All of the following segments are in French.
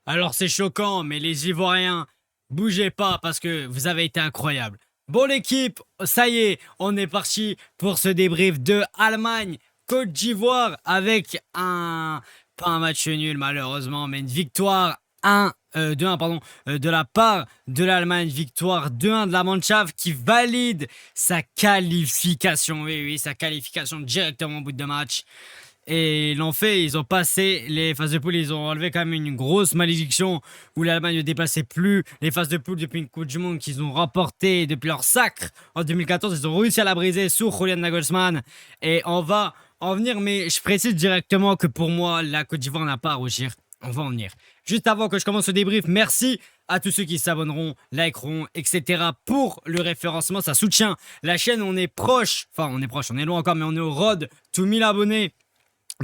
Alors c'est choquant, mais les Ivoiriens, bougez pas parce que vous avez été incroyables. Bon l'équipe, ça y est, on est parti pour ce débrief de Allemagne, Côte d'Ivoire avec pas un match nul malheureusement, mais une victoire 2-1 pardon, de la part de l'Allemagne, victoire 2-1 de la Mannschaft qui valide sa qualification, oui, sa qualification directement au bout de match. Et ils l'ont fait, ils ont passé les phases de poule, ils ont enlevé quand même une grosse malédiction où l'Allemagne ne dépassait plus les phases de poule depuis une Coupe du Monde qu'ils ont remporté depuis leur sacre en 2014. Ils ont réussi à la briser sous Julian Nagelsmann. Et on va en venir, mais je précise directement que pour moi, la Côte d'Ivoire n'a pas à rougir. On va en venir. Juste avant que je commence le débrief, merci à tous ceux qui s'abonneront, likeront, etc. pour le référencement. Ça soutient la chaîne. On est proche, on est loin encore, mais on est au road to 1000 abonnés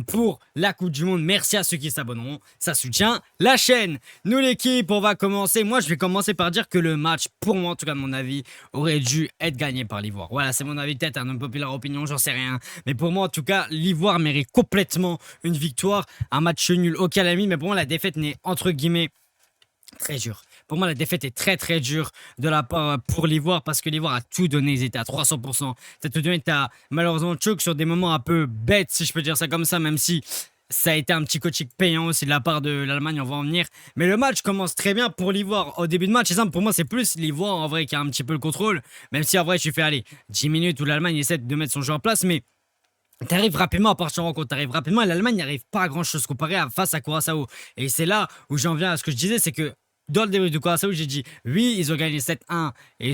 pour la Coupe du Monde. Merci à ceux qui s'abonneront, ça soutient la chaîne. Nous l'équipe, on va commencer. Moi je vais commencer par dire que le match, pour moi en tout cas de mon avis, aurait dû être gagné par l'Ivoire. Voilà, c'est mon avis, peut-être un unpopular opinion, j'en sais rien. Mais pour moi en tout cas, l'Ivoire mérite complètement une victoire. Un match nul au Calami, mais pour moi la défaite n'est entre guillemets très dur. Pour moi, la défaite est très très dure de la part pour l'Ivoire parce que l'Ivoire a tout donné. Ils étaient à 300%. T'as tout donné. T'as malheureusement choke sur des moments un peu bêtes, si je peux dire ça comme ça, même si ça a été un petit coaching payant aussi de la part de l'Allemagne. On va en venir. Mais le match commence très bien pour l'Ivoire. Au début de match, c'est simple. Pour moi, c'est plus l'Ivoire en vrai qui a un petit peu le contrôle. Même si en vrai, tu fais aller 10 minutes où l'Allemagne essaie de mettre son jeu en place. Mais t'arrives rapidement à partir en rencontre, t'arrives rapidement et l'Allemagne n'arrive pas à grand chose comparé face à Curaçao. Et c'est là où j'en viens à ce que je disais, c'est que dans le débrief de Curaçao, j'ai dit oui, ils ont gagné 7-1 et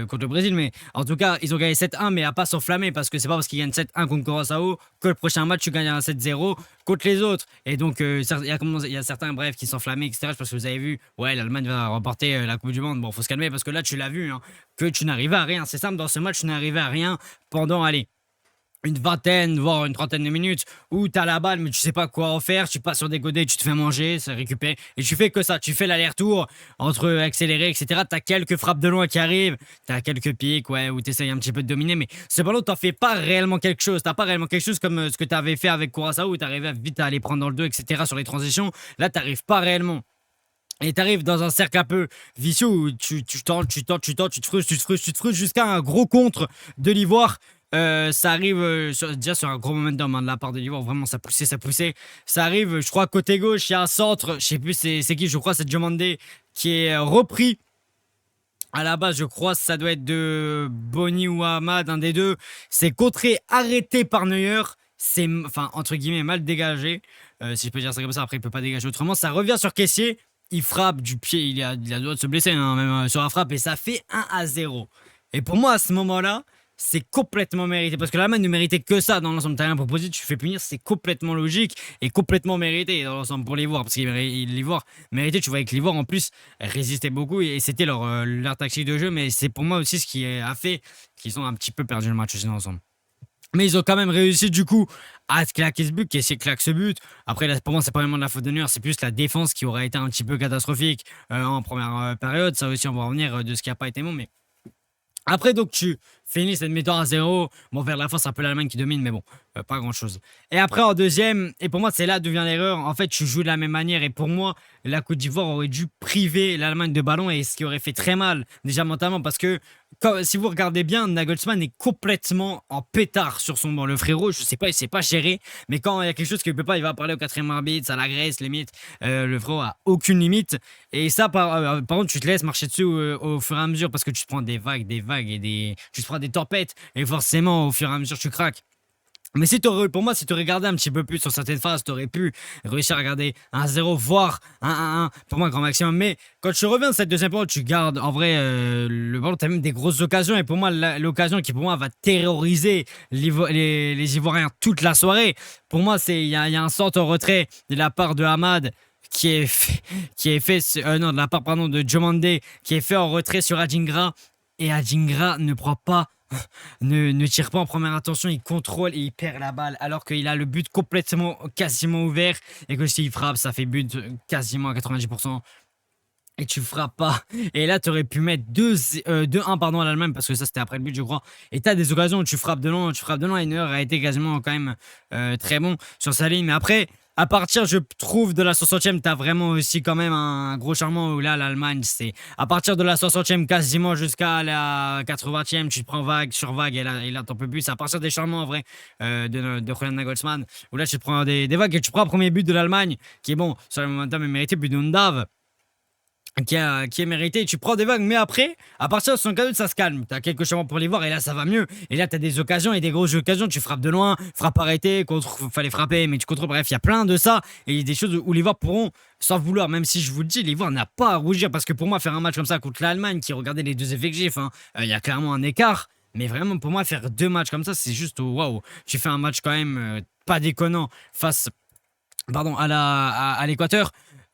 contre le Brésil, mais en tout cas, ils ont gagné 7-1, mais à pas s'enflammer parce que c'est pas parce qu'ils gagnent 7-1 contre Curaçao que le prochain match tu gagnes un 7-0 contre les autres. Et donc, il y a certains, bref, qui s'enflammaient, etc. Je pense que vous avez vu, ouais, l'Allemagne va remporter la Coupe du Monde. Bon, faut se calmer parce que là, tu l'as vu, hein, que tu n'arrivais à rien. C'est simple, dans ce match, tu n'arrivais à rien pendant, allez, une vingtaine, voire une trentaine de minutes où t'as la balle mais tu sais pas quoi en faire, tu passes sur des godets, tu te fais manger, ça récupère et tu fais que ça, tu fais l'aller-retour entre accéléré, etc. T'as quelques frappes de loin qui arrivent, t'as quelques pics, ouais, où t'essayes un petit peu de dominer, mais ce ballon t'en fais pas réellement quelque chose, t'as pas réellement quelque chose comme ce que t'avais fait avec Curaçao où t'arrivais vite à aller prendre dans le dos, etc. sur les transitions, là t'arrives pas réellement. Et t'arrives dans un cercle un peu vicieux où tu tentes, tu te frustres jusqu'à un gros contre de l'Ivoire. Ça arrive déjà sur un gros momentum hein, de la part de l'Ivoire. Vraiment, ça poussait, ça poussait. Ça arrive, je crois, côté gauche, il y a un centre. Je sais plus c'est qui, je crois, c'est Diomandé qui est repris. À la base, je crois, ça doit être de Boni ou Ahmad, un des deux. C'est contré, arrêté par Neuer. C'est, enfin, entre guillemets, mal dégagé. Si je peux dire ça comme ça, après, il peut pas dégager autrement. Ça revient sur Caissier. Il frappe du pied, il a le droit de se blesser, hein, même sur la frappe, et ça fait 1-0. Et pour moi, à ce moment-là, c'est complètement mérité. Parce que l'Allemagne ne méritait que ça dans l'ensemble. T'as rien proposé, tu fais punir, c'est complètement logique et complètement mérité dans l'ensemble pour l'Ivoire. Parce que l'Ivoire méritait, tu vois, que l'Ivoire en plus résistait beaucoup et c'était leur tactique de jeu. Mais c'est pour moi aussi ce qui a fait qu'ils ont un petit peu perdu le match aussi dans l'ensemble. Mais ils ont quand même réussi du coup à claquer ce but, qui essaie de claquer ce but. Après, là, pour moi, c'est pas vraiment de la faute de Neuer, c'est plus la défense qui aurait été un petit peu catastrophique en première période. Ça aussi, on va revenir de ce qui n'a pas été bon. Mais après, donc, tu finis cette mi-temps à 0. Bon, vers la fin, c'est un peu l'Allemagne qui domine, mais bon, pas grand-chose. Et après, en deuxième, et pour moi, c'est là d'où vient l'erreur. En fait, tu joues de la même manière. Et pour moi, la Côte d'Ivoire aurait dû priver l'Allemagne de ballon, et ce qui aurait fait très mal, déjà mentalement, parce que si vous regardez bien, Nagelsmann est complètement en pétard sur son banc. Le frérot, je sais pas, il sait pas gérer, mais quand il y a quelque chose qu'il peut pas, il va parler au quatrième arbitre, ça l'agresse, limite. Le frérot a aucune limite. Et ça, par contre, tu te laisses marcher dessus au fur et à mesure parce que tu te prends des vagues et tu te prends des tempêtes, et forcément, au fur et à mesure, tu craques. Mais pour moi, si tu regardais un petit peu plus sur certaines phases, tu aurais pu réussir à regarder 1-0, voire 1-1, pour moi, grand maximum. Mais quand tu reviens de cette deuxième période, tu gardes, en vrai, le ballon, tu as même des grosses occasions. Et pour moi, l'occasion qui, pour moi, va terroriser les Ivoiriens toute la soirée, pour moi, il y a un centre en retrait de la part de Ahmad de la part, pardon, de Diomandé, qui est fait en retrait sur Adingra. Et Adingra ne prend pas ne tire pas en première intention, il contrôle et il perd la balle alors qu'il a le but quasiment ouvert et que s'il frappe, ça fait but quasiment à 90%. Et tu frappes pas. Et là, tu aurais pu mettre 2-1 pardon, à l'Allemagne parce que ça, c'était après le but, je crois. Et tu as des occasions où tu frappes de loin. Et Neuer a été quasiment quand même très bon sur sa ligne. Mais après, À partir, je trouve, de la 60e, t'as vraiment aussi quand même un gros changement où là, l'Allemagne, c'est à partir de la 60e quasiment jusqu'à la 80e, tu te prends vague sur vague et là t'en peux plus. C'est à partir des changements en vrai de Julian Nagelsmann où là tu te prends des vagues et tu prends un premier but de l'Allemagne qui est bon, sur le momentum est mérité, but de Undav qui est mérité. Tu prends des vagues, mais après, à partir de 74, ça se calme. T'as quelques changements pour les voir et là, ça va mieux. Et là, t'as des occasions et des grosses occasions. Tu frappes de loin, frappe arrêtée, fallait frapper, mais tu contrôles. Bref, il y a plein de ça. Et il y a des choses où les voir pourront, sans vouloir, même si je vous le dis, les voir n'a pas à rougir parce que pour moi, faire un match comme ça contre l'Allemagne, qui regardait les deux effectifs, hein, il y a clairement un écart. Mais vraiment, pour moi, faire deux matchs comme ça, c'est juste waouh. Tu fais un match quand même pas déconnant face, pardon, à l'Équateur.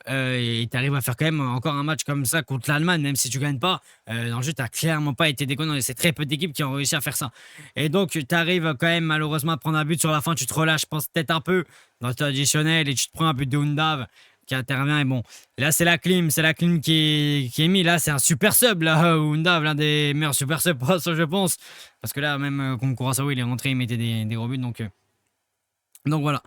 Et tu arrives à faire quand même encore un match comme ça contre l'Allemagne, même si tu gagnes pas. Dans le jeu, tu clairement pas été déconnant. Et c'est très peu d'équipes qui ont réussi à faire ça. Et donc, tu arrives quand même malheureusement à prendre un but sur la fin. Tu te relâches, je pense peut-être un peu dans le temps additionnel et tu te prends un but de Undav qui intervient. Et bon, là, c'est la clim qui est mis. Là, c'est un super sub, là, Undav, l'un des meilleurs super subs, je pense. Parce que là, même contre Curaçao, il est rentré, il mettait des gros buts. Donc voilà.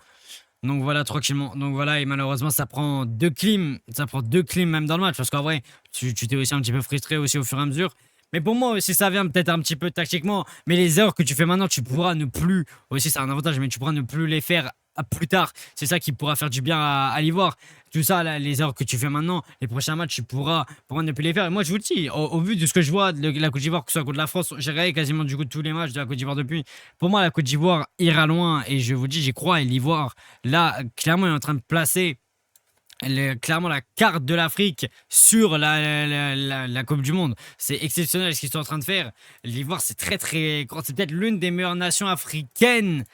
Donc voilà, tranquillement. Donc voilà, et malheureusement, ça prend deux clims. Ça prend deux clims même dans le match. Parce qu'en vrai, tu t'es aussi un petit peu frustré aussi au fur et à mesure. Mais pour moi aussi, ça vient peut-être un petit peu tactiquement. Mais les erreurs que tu fais maintenant, tu pourras ne plus. Aussi, c'est un avantage, mais tu pourras ne plus les faire à plus tard. C'est ça qui pourra faire du bien à l'Ivoire. Tout ça, là, les erreurs que tu fais maintenant, les prochains matchs, tu pourras ne plus les faire. Et moi, je vous le dis, au vu de ce que je vois de la Côte d'Ivoire, que ce soit contre la France, j'ai regardé quasiment du coup tous les matchs de la Côte d'Ivoire depuis. Pour moi, la Côte d'Ivoire ira loin. Et je vous dis, j'y crois. Et l'Ivoire, là, clairement, est en train de placer clairement la carte de l'Afrique sur la Coupe du Monde. C'est exceptionnel ce qu'ils sont en train de faire. L'Ivoire, c'est très très grand. C'est peut-être l'une des meilleures nations africaines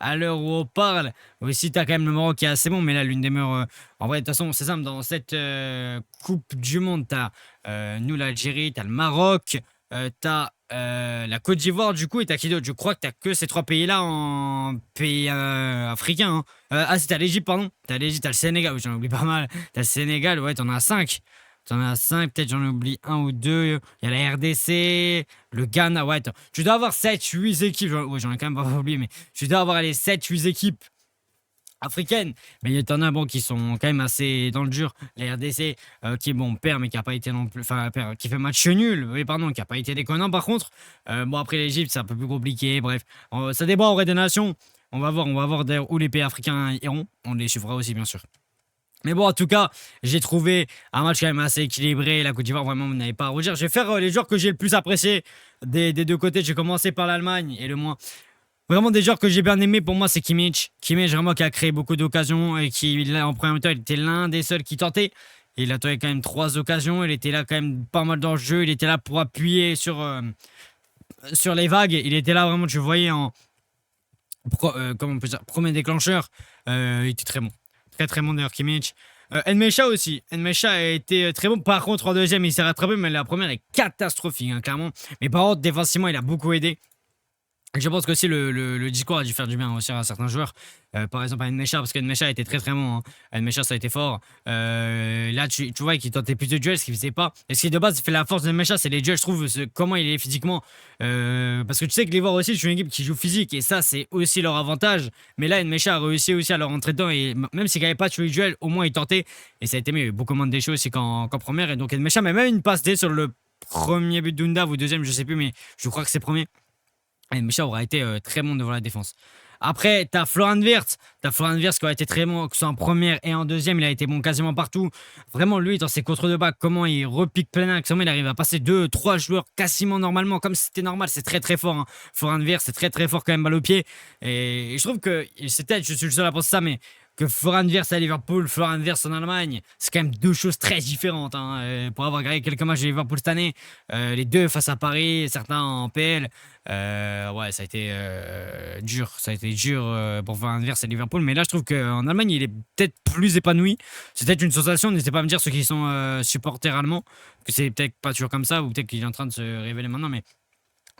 à l'heure où on parle. Aussi, tu as quand même le Maroc qui est assez bon, mais là, l'une des meilleures. En vrai, de toute façon, c'est simple. Dans cette Coupe du Monde, tu as nous, l'Algérie, tu as le Maroc, tu as la Côte d'Ivoire, du coup, et t'as qui d'autre? Je crois que t'as que ces trois pays-là en pays africains. Hein. T'as l'Égypte, pardon. T'as l'Égypte, t'as le Sénégal, oui, j'en oublie pas mal. T'as le Sénégal, ouais, t'en as cinq. T'en as cinq, peut-être j'en oublie un ou deux. Il y a la RDC, le Ghana, ouais. Tu dois avoir 7-8 équipes. Ouais, j'en ai quand même pas oublié, mais tu dois avoir les 7-8 équipes africaine, mais il y en a bon qui sont quand même assez dans le dur. La RDC qui est bon père mais qui a pas été non plus, enfin père qui fait match nul, oui pardon, qui a pas été déconnant par contre. Bon après l'Égypte c'est un peu plus compliqué, bref, ça dépend en vrai des nations. On va voir d'ailleurs où les pays africains iront, on les suivra aussi bien sûr. Mais bon, en tout cas, j'ai trouvé un match quand même assez équilibré. La Côte d'Ivoire, vraiment, vous n'avez pas à rougir. Je vais faire les joueurs que j'ai le plus appréciés des deux côtés. J'ai commencé par l'Allemagne et le moins. Vraiment des joueurs que j'ai bien aimé pour moi c'est Kimmich. Kimmich vraiment qui a créé beaucoup d'occasions et qui là, en premier temps il était l'un des seuls qui tentait. Et il a trouvé quand même 3 occasions, il était là quand même pas mal dans le jeu, il était là pour appuyer sur les vagues, il était là vraiment tu voyais en comment on peut dire, premier déclencheur, il était très bon. Très très bon d'ailleurs Kimmich. Nmecha aussi. Nmecha a été très bon. Par contre, en deuxième, il s'est rattrapé, mais la première est catastrophique, hein, clairement. Mais par contre, défensivement, il a beaucoup aidé. Je pense qu'aussi le discours a dû faire du bien aussi à certains joueurs. Par exemple à Nmecha, parce que Nmecha était très très bon. Hein. Nmecha, ça a été fort. Là, tu vois qu'il tentait plus de duels, ce qu'il faisait pas. Et ce qui de base fait la force de Nmecha, c'est les duels, je trouve, comment il est physiquement. Parce que tu sais que les voir aussi, je suis une équipe qui joue physique, et ça, c'est aussi leur avantage. Mais là, Nmecha a réussi aussi à leur rentrer dedans, et même s'il n'avait pas tué le duel, au moins il tentait. Et ça a été mieux. Il y a eu beaucoup moins de déchets aussi qu'en première. Et donc Nmecha, mais même une passe D sur le premier but d'Unda ou deuxième, je sais plus, mais je crois que c'est premier. Et Micha aura été très bon devant la défense. Après, t'as Florian Wirtz. T'as Florian Wirtz qui a été très bon, que ce soit en première et en deuxième. Il a été bon quasiment partout. Vraiment, lui, dans ses contres de bac, comment il repique plein axe, comment il arrive à passer 2-3 joueurs quasiment normalement, comme si c'était normal. C'est très très fort. Hein. Florian Wirtz, c'est très très fort quand même, balle au pied. Et je trouve que, c'est peut-être, je suis le seul à penser ça, mais que Florian Wirtz à Liverpool, Florian Wirtz en Allemagne, c'est quand même deux choses très différentes. Hein. Pour avoir regardé quelques matchs de Liverpool cette année, les deux face à Paris, certains en PL, ouais, ça a été dur. Ça a été dur pour Florian Wirtz à Liverpool. Mais là, je trouve qu'en Allemagne, il est peut-être plus épanoui. C'est peut-être une sensation. N'hésitez pas à me dire ceux qui sont supporters allemands, que c'est peut-être pas toujours comme ça, ou peut-être qu'il est en train de se révéler maintenant. Mais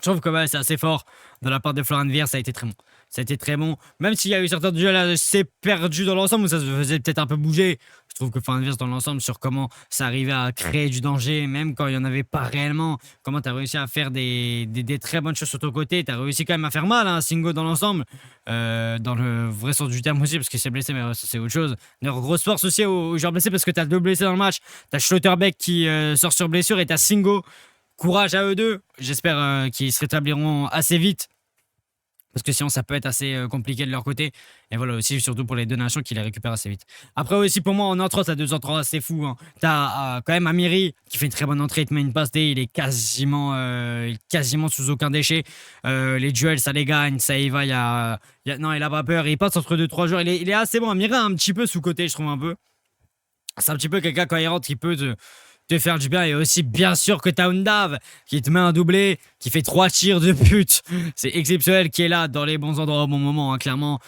Je trouve que ouais, c'est assez fort de la part de Florian Wirtz, ça a été très bon. Ça a été très bon. Même s'il y a eu certains duels assez perdus dans l'ensemble, où ça se faisait peut-être un peu bouger. Je trouve que Florian Wirtz, dans l'ensemble, sur comment ça arrivait à créer du danger, même quand il n'y en avait pas réellement, comment tu as réussi à faire des très bonnes choses sur ton côté. Tu as réussi quand même à faire mal à Singo dans l'ensemble, dans le vrai sens du terme aussi, parce qu'il s'est blessé, mais ça, c'est autre chose. D'ailleurs, grosse force aussi aux joueurs blessés, parce que tu as deux blessés dans le match. Tu as Schlotterbeck qui sort sur blessure et tu as Singo. Courage à eux deux. J'espère qu'ils se rétabliront assez vite. Parce que sinon, ça peut être assez compliqué de leur côté. Et voilà, aussi, surtout pour les deux nations qui les récupèrent assez vite. Après, aussi, pour moi, en entrée, t'as 2-3, c'est fou. Hein. T'as quand même Amiri qui fait une très bonne entrée, il te met une passe D, il est quasiment sous aucun déchet. Les duels, ça les gagne, ça y va. Non, il a pas peur. Il passe entre 2-3 joueurs. Il est assez bon. Amiri un petit peu sous-côté, je trouve un peu. C'est un petit peu quelqu'un quand il rentre qui peut te faire du bien. Et aussi, bien sûr, que t'as Undav qui te met un doublé, qui fait 3 tirs de but. C'est exceptionnel, qui est là dans les bons endroits au bon moment, hein, clairement.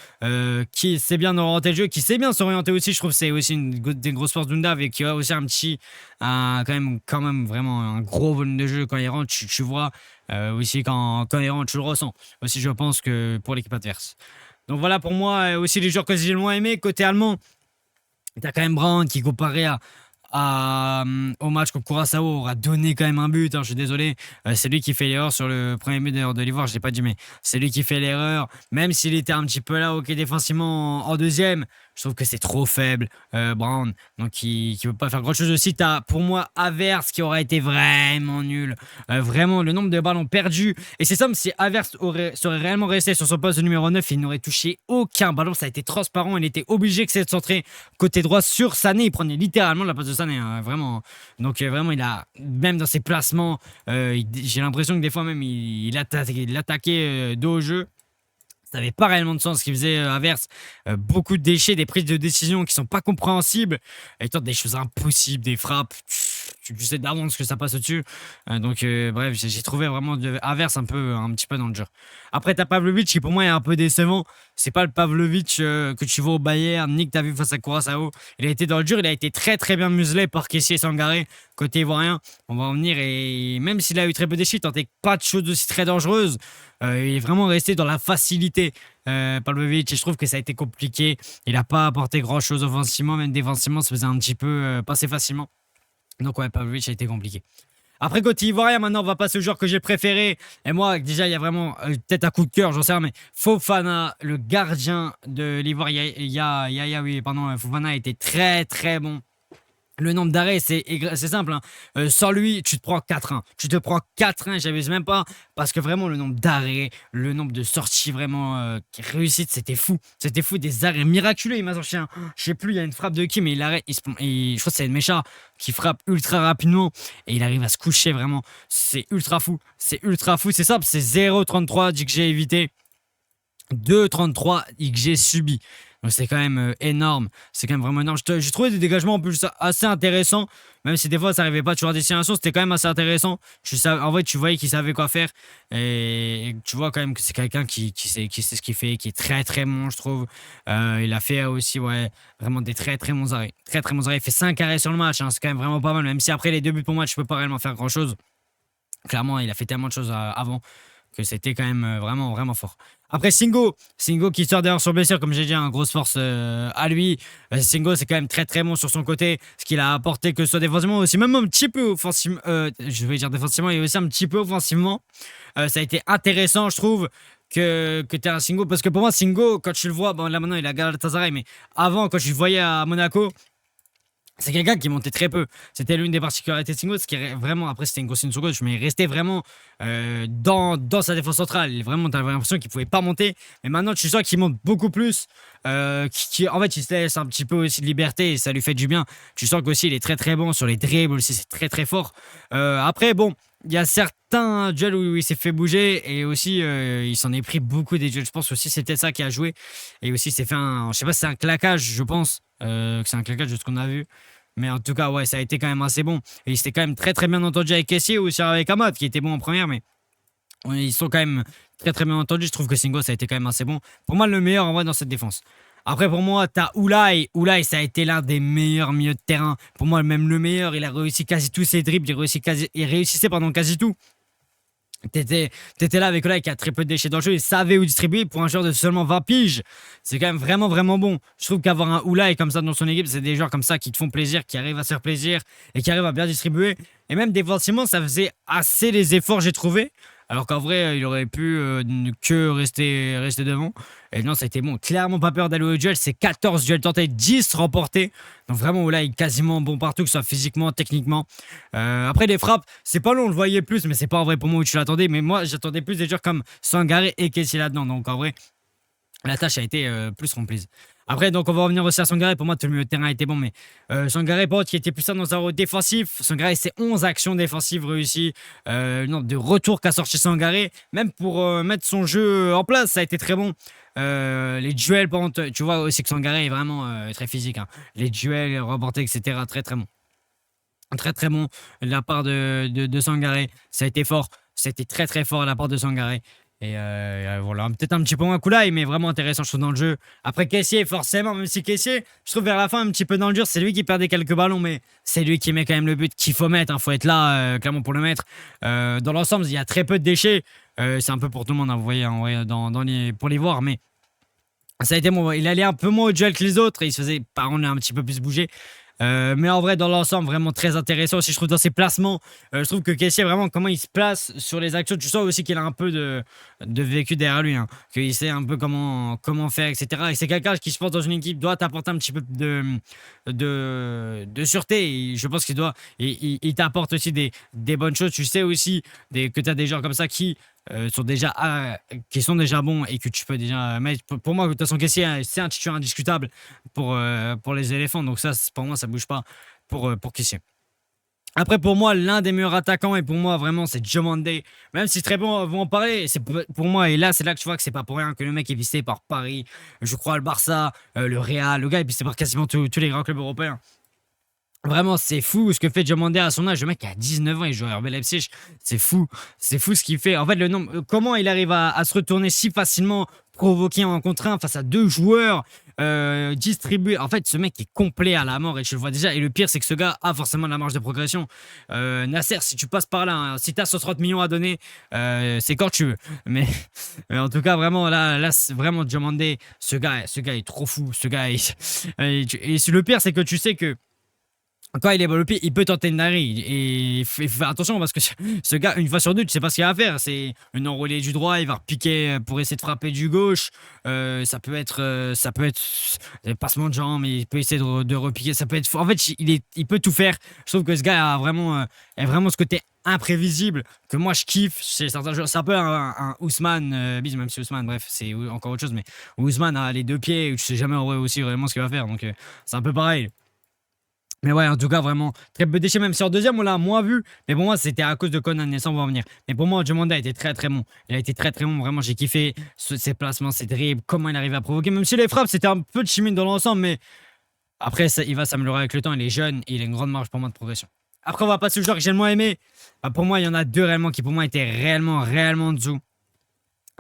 Qui sait bien orienter le jeu, qui sait bien s'orienter aussi. Je trouve que c'est aussi des grosses forces d'Undav et qui a aussi quand même vraiment un gros volume de jeu quand il rentre. Tu vois aussi quand il rentre, tu le ressens. Aussi, je pense que pour l'équipe adverse. Donc voilà, pour moi, aussi les joueurs que j'ai le moins aimé. Côté allemand, t'as quand même Brandt qui, comparé au match contre Curaçao, aura donné quand même un but, hein, je suis désolé. C'est lui qui fait l'erreur sur le premier but d'ailleurs de l'Ivoire, je l'ai pas dit, mais c'est lui qui fait l'erreur. Même s'il était un petit peu là, ok, défensivement en deuxième, je trouve que c'est trop faible, Brown. Donc il ne peut pas faire grand chose aussi. T'as pour moi Havertz qui aurait été vraiment nul. Vraiment, le nombre de ballons perdus. Et c'est simple, si Havertz serait réellement resté sur son poste de numéro 9, il n'aurait touché aucun ballon. Ça a été transparent. Il était obligé que c'est de centrer côté droit sur Sané. Il prenait littéralement la place de Sané, hein, vraiment. Donc vraiment, il a, même dans ses placements, j'ai l'impression que des fois même, il attaquait dos au jeu. Ça n'avait pas réellement de sens ce qu'il faisait Havertz. Beaucoup de déchets, des prises de décision qui sont pas compréhensibles. Et tente des choses impossibles, des frappes. Tu sais d'avance que ça passe au-dessus. Bref, j'ai trouvé vraiment Havertz un petit peu dans le jeu. Après, t'as Pavlovic qui pour moi est un peu décevant. C'est pas le Pavlovic que tu vois au Bayern, ni que t'as vu face à Curaçao. Il a été dans le dur, il a été très très bien muselé par Kessié Sangaré. Côté ivoirien, on va en venir. Et même s'il a eu très peu d'échecs, il tentait pas de choses aussi très dangereuses. Il est vraiment resté dans la facilité, Pavlovic, et je trouve que ça a été compliqué. Il n'a pas apporté grand chose offensivement, même défensivement, ça faisait un petit peu passer facilement. Donc ouais, Pavlovic a été compliqué. Après, côté ivoirien, maintenant, on va passer au joueur que j'ai préféré. Et moi, déjà, il y a vraiment peut-être un coup de cœur, j'en sais rien, mais Fofana, le gardien de l'Ivoire, Fofana a été très très bon. Le nombre d'arrêts, c'est simple. Hein. Sans lui, tu te prends 4-1. Tu te prends 4-1, j'abuse même pas. Parce que vraiment, le nombre d'arrêts, le nombre de sorties vraiment réussites, c'était fou. C'était fou, des arrêts miraculeux. Il m'a sorti un. Je sais plus, il y a une frappe de qui, mais il arrête. Je crois que c'est Mecha qui frappe ultra rapidement. Et il arrive à se coucher vraiment. C'est ultra fou. C'est ultra fou. C'est simple, c'est 0,33 que j'ai évité. 2,33 que j'ai subi. Donc c'est quand même énorme. C'est quand même vraiment énorme. J'ai trouvé des dégagements en plus assez intéressants. Même si des fois ça n'arrivait pas toujours à destination, c'était quand même assez intéressant. En vrai, tu voyais qu'il savait quoi faire. Et tu vois quand même que c'est quelqu'un qui sait ce qu'il fait, qui est très très bon, je trouve. Il a fait aussi vraiment des très très bons arrêts. Très très bons arrêts. Il fait 5 arrêts sur le match. Hein. C'est quand même vraiment pas mal. Même si après les 2 buts pour moi, je peux pas réellement faire grand chose. Clairement, il a fait tellement de choses avant que c'était quand même vraiment vraiment fort. Après Singo qui sort d'ailleurs sur blessure, comme j'ai dit, une grosse force à lui. Singo, c'est quand même très très bon sur son côté, ce qu'il a apporté, que ce soit défensivement aussi, même un petit peu offensivement, je vais dire défensivement et aussi un petit peu offensivement. Ça a été intéressant, je trouve, que tu as un Singo, parce que pour moi Singo, quand tu le vois, bon là maintenant il a Galatasaray, mais avant, quand je le voyais à Monaco, c'est quelqu'un qui montait très peu. C'était l'une des particularités de Singo, ce qui est vraiment, après c'était une grosse sur gauche, mais il restait vraiment dans sa défense centrale. Vraiment, tu avais l'impression qu'il pouvait pas monter. Mais maintenant, tu sens qu'il monte beaucoup plus. En fait, il se laisse un petit peu aussi de liberté et ça lui fait du bien. Tu sens qu'aussi, il est très très bon sur les dribbles aussi, c'est très très fort. Après, bon, il y a certains duels où il s'est fait bouger et aussi il s'en est pris beaucoup des duels. Je pense aussi c'était ça qui a joué. Et aussi, il s'est fait je sais pas si c'est un claquage, je pense. Que c'est un claquage de ce qu'on a vu. Mais en tout cas, ouais, ça a été quand même assez bon. Et il s'était quand même très très bien entendu avec Kessié ou aussi avec Ahmad, qui était bon en première, mais ils sont quand même très très bien entendus. Je trouve que Singo, ça a été quand même assez bon. Pour moi, le meilleur en vrai dans cette défense. Après, pour moi, t'as Oulay. Oulay, ça a été l'un des meilleurs milieux de terrain. Pour moi, même le meilleur. Il a réussi quasi tous ses dribbles. Il réussissait quasi tout. T'étais, t'étais là avec Ola qui a très peu de déchets dans le jeu et savait où distribuer pour un joueur de seulement 20 piges. C'est quand même vraiment, vraiment bon. Je trouve qu'avoir un Oulai comme ça dans son équipe, c'est des joueurs comme ça qui te font plaisir, qui arrivent à se faire plaisir et qui arrivent à bien distribuer. Et même défensivement, ça faisait assez les efforts, j'ai trouvé. Alors qu'en vrai, il aurait pu que rester devant. Et non, ça a été bon. Clairement pas peur d'aller au duel. C'est 14 duels tentés, 10 remportés. Donc vraiment, Oulai est quasiment bon partout, que ce soit physiquement, techniquement. Après, les frappes, c'est pas long, on le voyait plus, mais c'est pas en vrai pour moi où tu l'attendais. Mais moi, j'attendais plus des joueurs comme Sangaré et Kessie là-dedans. Donc en vrai, la tâche a été plus remplie. Après, donc on va revenir aussi à Sangaré. Pour moi, tout le milieu de terrain était bon, mais Sangaré, par contre, qui était plus ça dans un rôle défensif. Sangaré, c'est 11 actions défensives réussies. Le nombre de retours qu'a sorti Sangaré, même pour mettre son jeu en place, ça a été très bon. Les duels, par contre, tu vois aussi que Sangaré est vraiment très physique, hein. Les duels remportés, etc. Très très bon. Très très bon de la part de Sangaré. Ça a été fort. C'était très très fort de la part de Sangaré. Et voilà, peut-être un petit peu moins Koulaï, mais vraiment intéressant, je trouve, dans le jeu. Après, Kessié, forcément, même si Kessié, je trouve vers la fin un petit peu dans le dur, c'est lui qui perdait quelques ballons, mais c'est lui qui met quand même le but qu'il faut mettre. Il faut être là, clairement, pour le mettre. Dans l'ensemble, il y a très peu de déchets. C'est un peu pour tout le monde, hein, vous voyez, pour les voir, mais ça a été bon. Il allait un peu moins au duel que les autres et il se faisait, par contre, un petit peu plus bouger. Mais en vrai, dans l'ensemble, vraiment très intéressant aussi. Je trouve dans ses placements, je trouve que Kessié, vraiment, comment il se place sur les actions. Tu sens aussi qu'il a un peu de vécu derrière lui, hein, qu'il sait un peu comment faire, etc. Et c'est quelqu'un qui, je pense, dans une équipe, doit t'apporter un petit peu de sûreté. Et je pense qu'il doit. Il t'apporte aussi des bonnes choses. Tu sais aussi que tu as des gens comme ça qui sont déjà bons et que tu peux déjà mettre. Pour moi, de toute façon, Kessié, c'est un titulaire indiscutable pour les éléphants. Donc ça, pour moi, ça bouge pas pour Kessié. Après, pour moi, l'un des meilleurs attaquants, et pour moi, vraiment, c'est Diomandé. Même si très bon vont en parler, c'est pour moi, et là, c'est là que tu vois que c'est pas pour rien que le mec est visé par Paris, je crois, le Barça, le Real. Le gars est visé par quasiment tous les grands clubs européens. Vraiment, c'est fou ce que fait Diomandé à son âge. Le mec a 19 ans, il joue à RB Leipzig. C'est fou. C'est fou ce qu'il fait. En fait, le nombre, comment il arrive à se retourner si facilement, provoquer en contre un face à deux joueurs, distribuer. En fait, ce mec est complet à la mort et tu le vois déjà. Et le pire, c'est que ce gars a forcément de la marge de progression. Nasser, si tu passes par là, hein, si tu as 130 millions à donner, c'est quand tu veux. Mais, mais en tout cas, vraiment, là c'est vraiment Diomandé. Ce gars est trop fou. Ce gars et le pire, c'est que tu sais que quand il est développé, il peut tenter une dinguerie. Et il faut faire attention parce que ce gars, une fois sur deux, tu sais pas ce qu'il va faire. C'est une enroulée du droit, il va repiquer pour essayer de frapper du gauche. Ça peut être des passements de jambes, il peut essayer de repiquer. Ça peut être. En fait, il peut tout faire. Je trouve que ce gars a vraiment ce côté imprévisible que moi je kiffe chez certains joueurs. C'est un peu un Ousmane, bis, même si Ousmane, bref, c'est encore autre chose. Mais Ousmane a les deux pieds, tu sais jamais aussi vraiment ce qu'il va faire. Donc c'est un peu pareil. Mais ouais, en tout cas, vraiment, très peu de déchets, même si en deuxième, on l'a moins vu. Mais pour moi, c'était à cause de Conan, et ça, on va en venir. Mais pour moi, Diomandé a été très très bon. Il a été très très bon, vraiment, j'ai kiffé ses placements, ses dribbles, comment il arrive à provoquer. Même si les frappes, c'était un peu de chimie dans l'ensemble, mais après, il va s'améliorer avec le temps. Il est jeune et il a une grande marge pour moi de progression. Après, on va passer au joueur que j'ai le moins aimé. Bah, pour moi, il y en a deux réellement qui, pour moi, étaient réellement, réellement en dessous.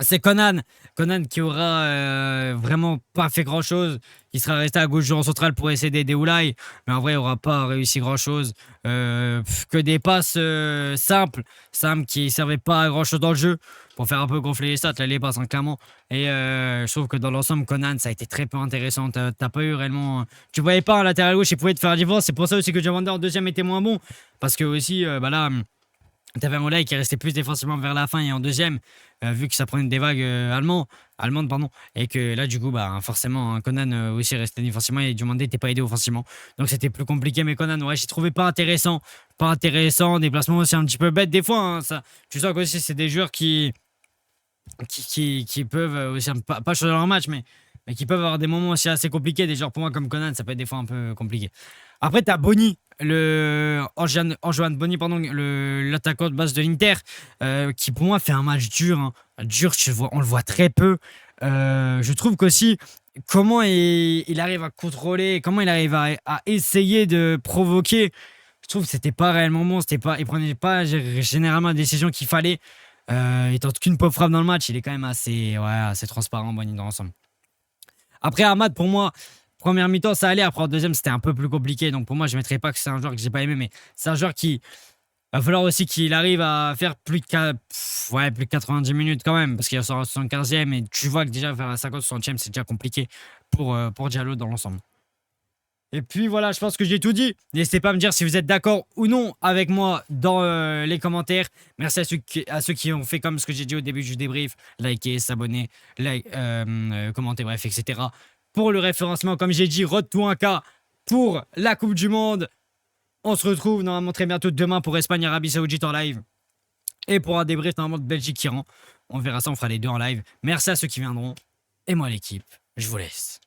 C'est Conan. Conan qui aura vraiment pas fait grand chose, qui sera resté à gauche du rang central pour essayer d'aider Oulai, mais en vrai, il aura pas réussi grand chose. Que des passes simples qui servaient pas à grand chose dans le jeu pour faire un peu gonfler les stats, là, les passes, hein, clairement. Et je trouve que dans l'ensemble, Conan, ça a été très peu intéressant. T'as pas eu réellement. Tu voyais pas un latéral gauche qui pouvait te faire la différence. C'est pour ça aussi que Diomandé en deuxième était moins bon, parce que aussi, bah là. T'avais un Olay qui restait plus défensivement vers la fin et en deuxième, vu que ça prenait des vagues allemandes, pardon, et que là, du coup, bah, forcément, Conan aussi restait défensivement et Diomandé n'était pas aidé offensivement. Donc c'était plus compliqué, mais Conan, ouais, j'ai trouvé pas intéressant. Pas intéressant, déplacement aussi un petit peu bête des fois, hein, ça. Tu sens qu'aussi, c'est des joueurs qui peuvent aussi, pas changer leur match, mais qui peuvent avoir des moments aussi assez compliqués. Des joueurs pour moi comme Conan, ça peut être des fois un peu compliqué. Après, t'as Boni, Antoine Boni, pardon, l'attaquant de base de l'Inter, qui pour moi fait un match dur. Hein. Dur, on le voit très peu. Je trouve qu'aussi, comment il arrive à contrôler, comment il arrive à essayer de provoquer, je trouve que c'était pas réellement bon. Il prenait pas généralement la décision qu'il fallait. Il tente qu'une pauvre frappe dans le match. Il est quand même assez transparent, Boni, dans l'ensemble. Après, Ahmad, pour moi, première mi-temps, ça allait. Après, en deuxième, c'était un peu plus compliqué. Donc, pour moi, je ne mettrais pas que c'est un joueur que j'ai pas aimé, mais c'est un joueur qui Va falloir aussi qu'il arrive à faire plus de, ouais, plus de 90 minutes quand même, parce qu'il est sur la 75e et tu vois que déjà faire la 50-60e, c'est déjà compliqué pour Diallo dans l'ensemble. Et puis voilà, je pense que j'ai tout dit. N'hésitez pas à me dire si vous êtes d'accord ou non avec moi dans les commentaires. Merci à ceux qui ont fait comme ce que j'ai dit au début du débrief. Liker, s'abonner, commenter, bref, etc. Pour le référencement, comme j'ai dit, Road to 1K pour la Coupe du Monde. On se retrouve normalement très bientôt demain pour Espagne-Arabie Saoudite en live. Et pour un débrief normalement de Belgique-Iran. On verra ça, on fera les deux en live. Merci à ceux qui viendront. Et moi l'équipe, je vous laisse.